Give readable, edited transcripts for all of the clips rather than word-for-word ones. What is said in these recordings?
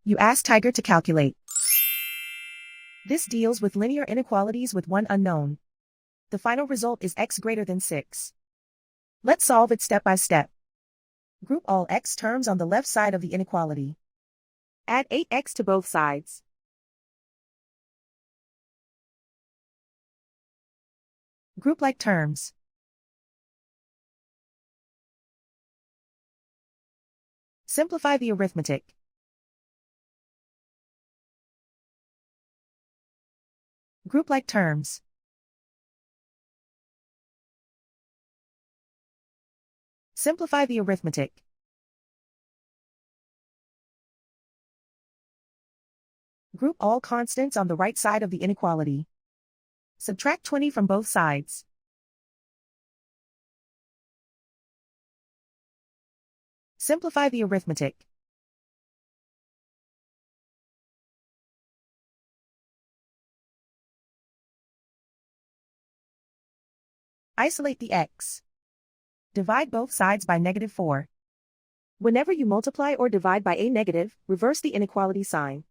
You ask Tiger to calculate. This deals with linear inequalities with one unknown. The final result is x greater than 6. Let's solve it step by step. Group all x terms on the left side of the inequality. Add 8x to both sides. Group like terms. Simplify the arithmetic. Group like terms. Simplify the arithmetic. Group all constants on the right side of the inequality. Subtract 20 from both sides. Simplify the arithmetic. Isolate the x. Divide both sides by -4. Whenever you multiply or divide by a negative, reverse the inequality sign.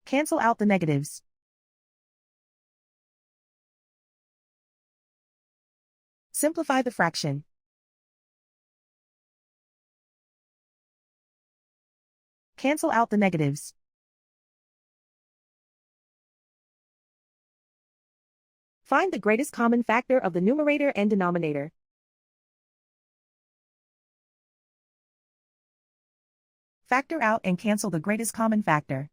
Cancel out the negatives. Simplify the fraction. Cancel out the negatives. Find the greatest common factor of the numerator and denominator. Factor out and cancel the greatest common factor.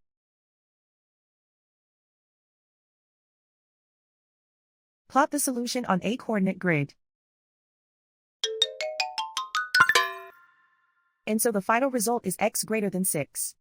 Plot the solution on a coordinate grid. And so the final result is x greater than 6.